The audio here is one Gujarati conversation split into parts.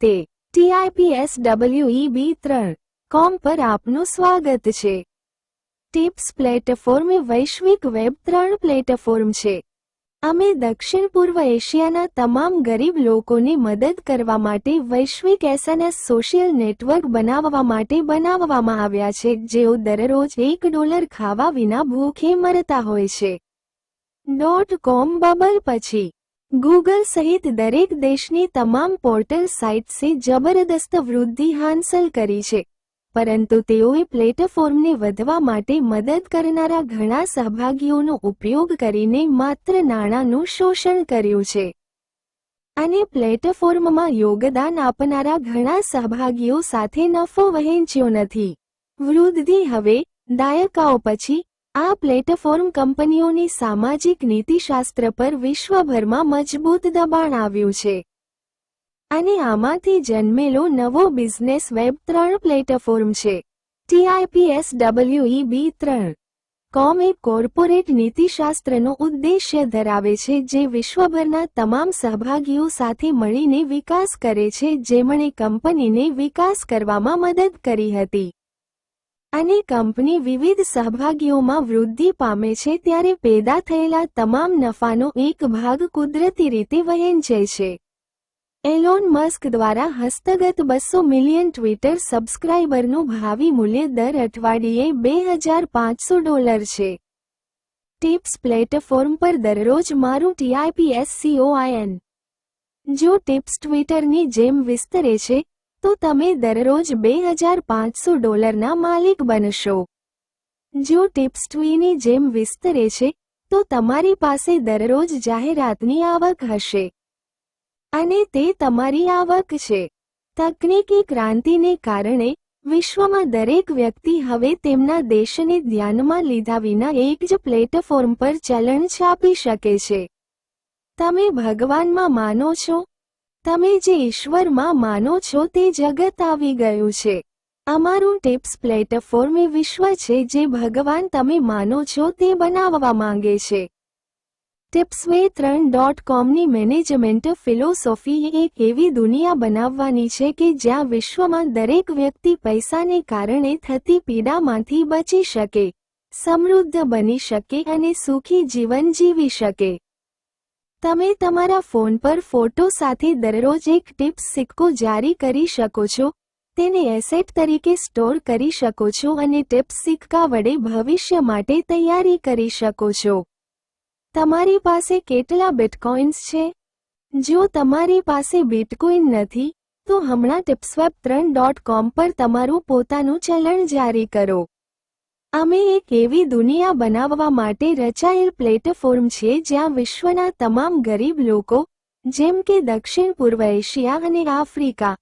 નમસ્તે, TIPSWEB3.com પર આપનું સ્વાગત છે। ટિપ્સ પ્લેટફોર્મ એ વૈશ્વિક વેબ 3 પ્લેટફોર્મ છે। અમે દક્ષિણ પૂર્વ એશિયાના તમામ ગરીબ લોકોને મદદ કરવા માટે વૈશ્વિક SNS સોશિયલ નેટવર્ક બનાવવા માટે બનાવવામાં આવ્યા છે જેઓ દરરોજ $1 ખાવા વિના ભૂખે મરતા હોય છે। .com બબલ પછી ગૂગલ સહિત દરેક દેશની તમામ પોર્ટલ સાઇટ્સે જબરદસ્ત વૃદ્ધિ હાંસલ કરી છે, પરંતુ તેઓએ પ્લેટફોર્મને વધવા માટે મદદ કરનારા ઘણા સહભાગીઓનો ઉપયોગ કરીને માત્ર નાણાંનું શોષણ કર્યું છે અને પ્લેટફોર્મમાં યોગદાન આપનારા ઘણા સહભાગીઓ સાથે નફો વહેંચ્યો નથી। વૃદ્ધિ હવે દાયકાઓ પછી આ પ્લેટફોર્મ કંપનીઓની સામાજિક નીતિશાસ્ત્ર પર વિશ્વભરમાં મજબૂત દબાણ આવ્યું છે અને આમાંથી જન્મેલો નવો બિઝનેસ વેબ 3 પ્લેટફોર્મ છે। TIPSWEB3.com એ કોર્પોરેટ નીતિશાસ્ત્રનો ઉદ્દેશ્ય ધરાવે છે જે વિશ્વભરના તમામ સહભાગીઓ સાથે મળીને વિકાસ કરે છે જેમણે કંપનીને વિકાસ કરવામાં મદદ કરી હતી અને કંપની વિવિધ સહભાગીઓમાં વૃદ્ધિ પામે છે ત્યારે પેદા થયેલા તમામ નફાનો એક ભાગ કુદરતી રીતે વહેંચે છે। એલોન મસ્ક દ્વારા હસ્તગત 200 મિલિયન ટ્વિટર સબસ્ક્રાઇબરનું ભાવિ મૂલ્ય દર અઠવાડિયે $2,500 છે। ટિપ્સ પ્લેટફોર્મ પર દરરોજ મારું TIPSCOIN। જો ટિપ્સ ટ્વિટરની જેમ વિસ્તરે છે તો તમે દરરોજ $2,500ના માલિક બનશો। જો ટિપ્સ ટ્વીની જેમ વિસ્તરે છે તો તમારી પાસે દરરોજ જાહેરાતની આવક હશે અને તે તમારી આવક છે। તકનીકી ક્રાંતિને કારણે વિશ્વમાં દરેક વ્યક્તિ હવે તેમના દેશને ધ્યાનમાં લીધા વિના એક જ પ્લેટફોર્મ પર ચલણ છાપી શકે છે। તમે ભગવાનમાં માનો છો? તમે જે ઈશ્વરમાં માનો છો તે જગત આવી ગયું છે। અમારું ટિપ્સ પ્લેટફોર્મ એ વિશ્વ છે જે ભગવાન તમે માનો છો તે બનાવવા માંગે છે। TIPSWEB3.comની મેનેજમેન્ટ ફિલોસોફી એક એવી દુનિયા બનાવવાની છે કે જ્યાં વિશ્વમાં દરેક વ્યક્તિ પૈસાને કારણે થતી પીડામાંથી બચી શકે, સમૃદ્ધ બની શકે અને સુખી જીવન જીવી શકે। તમે તમારા ફોન પર ફોટો સાથે દરરોજ એક ટિપ્સ સિક્કો જારી કરી શકો છો, તેને એસેટ તરીકે સ્ટોર કરી શકો છો અને ટિપ્સ સિક્કા વડે ભવિષ્ય માટે તૈયારી કરી શકો છો। તમારી પાસે કેટલા બિટકોઇન્સ છે? જો તમારી પાસે બિટકોઇન નથી, તો હમણાં TIPSWEB3.com પર તમારું પોતાનું ચલણ જારી કરો। અમે એક એવી દુનિયા બનાવવા માટે રચાયેલ પ્લેટફોર્મ છીએ જ્યાં વિશ્વના તમામ ગરીબ લોકો, જેમ કે દક્ષિણ પૂર્વ એશિયા અને આફ્રિકા,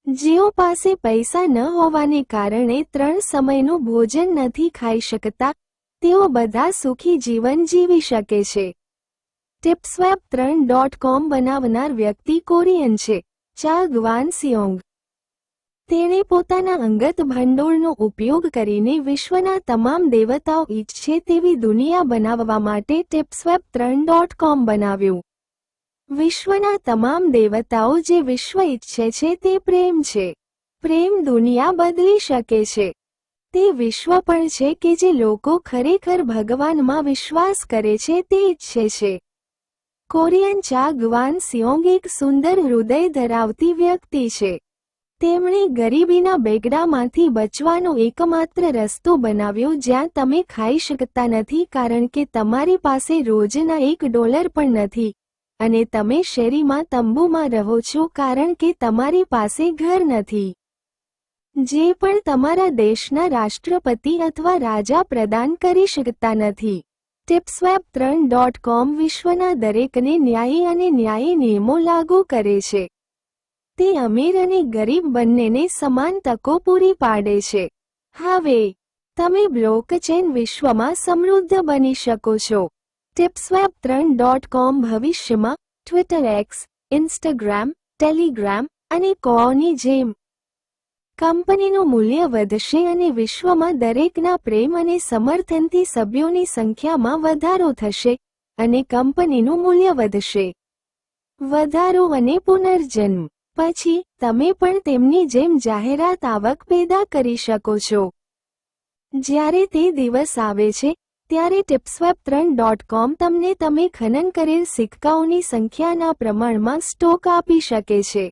જેઓ પાસે પૈસા ન હોવાને કારણે 3 સમયનું ભોજન નથી ખાઈ શકતા, તેઓ બધા સુખી જીવન જીવી શકે છે। TIPSWEB3.com બનાવનાર વ્યક્તિ કોરિયન છે, ચા ગ્વાન સિયોંગ। તેણે પોતાના અંગત ભંડોળનો ઉપયોગ કરીને વિશ્વના તમામ દેવતાઓ ઈચ્છે તેવી દુનિયા બનાવવા માટે TIPSWEB3.com બનાવ્યું। વિશ્વના તમામ દેવતાઓ જે વિશ્વ ઈચ્છે છે તે પ્રેમ છે। પ્રેમ દુનિયા બદલી શકે છે। તે વિશ્વ પણ છે કે જે લોકો ખરેખર ભગવાનમાં વિશ્વાસ કરે છે તે ઈચ્છે છે। કોરિયન ચા ગ્વાન સિયોંગ એક સુંદર હૃદય ધરાવતી વ્યક્તિ છે। તેમણે ગરીબીના બેગડામાંથી બચવાનો એકમાત્ર રસ્તો બનાવ્યો જ્યાં તમે ખાઈ શકતા નથી કારણ કે તમારી પાસે રોજના $1 પણ નથી અને તમે શેરીમાં તંબુમાં રહો છો કારણ કે તમારી પાસે ઘર નથી। જે પણ તમારા દેશના રાષ્ટ્રપતિ અથવા રાજા પ્રદાન કરી શકતા નથી। TIPSWEB3.com વિશ્વના દરેકને ન્યાયી અને ન્યાયી નિયમો લાગુ કરે છે। તે અમીર અને ગરીબ બંનેને સમાન તકો પૂરી પાડે છે। હવે તમે બ્લોકચેન વિશ્વમાં સમૃદ્ધ બની શકો છો। TIPSWEB3.com ભવિષ્યમાં ટ્વિટર, એક્સ, ઇન્સ્ટાગ્રામ, ટેલિગ્રામ અને કોની જેમ કંપનીનું મૂલ્ય વધશે અને વિશ્વમાં દરેકના પ્રેમ અને સમર્થનથી સભ્યોની સંખ્યામાં વધારો થશે અને કંપનીનું મૂલ્ય વધશે। વધારો અને પુનર્જન્મ। પછી તમે પણ તેમની જેમ જાહેરાત આવક પેદા કરી શકો છો. જ્યારે તે દિવસ આવે છે ત્યારે tipsweb3.com તમને તમે ખનન કરેલ સિક્કાઓની સંખ્યાના પ્રમાણમાં સ્ટોક આપી શકે છે.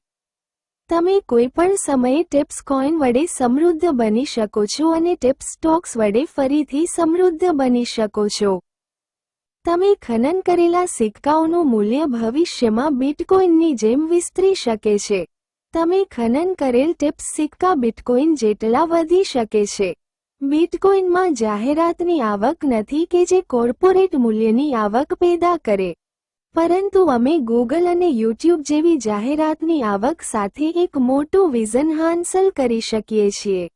તમે કોઈપણ સમયે ટિપ્સ કોઈન વડે સમૃદ્ધ બની શકો છો અને ટિપ્સ સ્ટોક્સ વડે ફરીથી સમૃદ્ધ બની શકો છો. તમે ખનન કરેલા સિક્કાઓનું મૂલ્ય ભવિષ્યમાં બિટકોઈનની જેમ વિસ્તરી શકે છે. તમે ખનન કરેલ ટિપ્સ સિક્કા બિટકોઈન જેટલા વધી શકે છે. બિટકોઈનમાં જાહેરાતની આવક નથી કે જે કોર્પોરેટ મૂલ્યની આવક પેદા કરે, પરંતુ અમે ગૂગલ અને યુટ્યુબ જેવી જાહેરાતની આવક સાથે એક મોટું વિઝન હાંસલ કરી શકીએ છીએ.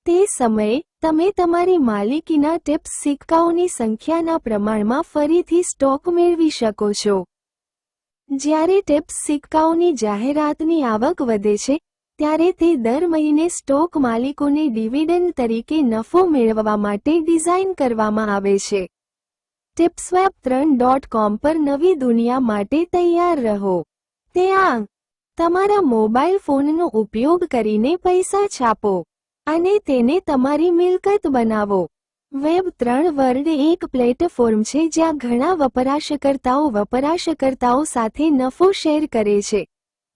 તે સમયે તમે તમારી માલિકીના ટિપ્સ સિક્કાઓની સંખ્યાના પ્રમાણમાં ફરીથી સ્ટોક મેળવી શકો છો. જ્યારે ટિપ્સ સિક્કાઓની જાહેરાતની આવક વધે છે ત્યારે તે દર મહિને સ્ટોક માલિકોને ડિવિડન્ડ તરીકે નફો મેળવવા માટે ડિઝાઇન કરવામાં આવે છે. tipsweb3.com પર નવી દુનિયા માટે તૈયાર રહો. ત્યાં તમારા મોબાઈલ ફોનનો ઉપયોગ કરીને પૈસા છાપો અને તેને તમારી મિલકત બનાવો. વેબ3 વર્લ્ડ એક પ્લેટફોર્મ છે જ્યાં ઘણા વપરાશકર્તાઓ સાથે નફો શેર કરે છે,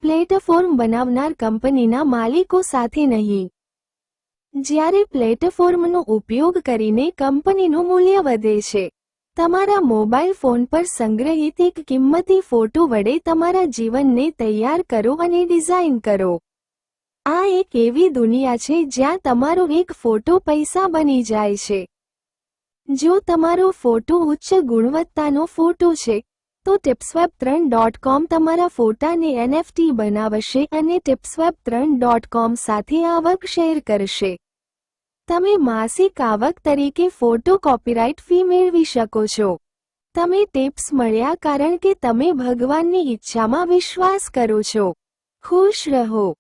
પ્લેટફોર્મ બનાવનાર કંપનીના માલિકો સાથે નહીં. જ્યારે પ્લેટફોર્મનો ઉપયોગ કરીને કંપનીનું મૂલ્ય વધે છે, તમારા મોબાઈલ ફોન પર સંગ્રહિત એક કિંમતી ફોટો વડે તમારા જીવનને તૈયાર કરો અને ડિઝાઇન કરો. આ એક એવી દુનિયા છે જ્યાં તમારો એક ફોટો પૈસા બની જાય છે. જો તમારો ફોટો ઉચ્ચ ગુણવત્તાનો ફોટો છે, તો tipsweb3.com તમારા ફોટાને NFT બનાવશે અને tipsweb3.com સાથે આવક શેર કરશે. તમે માસિક આવક તરીકે ફોટો કોપીરાઇટ ફી મેળવી શકો છો. તમે ટિપ્સ મળ્યા કારણ કે તમે ભગવાનની ઈચ્છામાં વિશ્વાસ કરો છો. ખુશ રહો.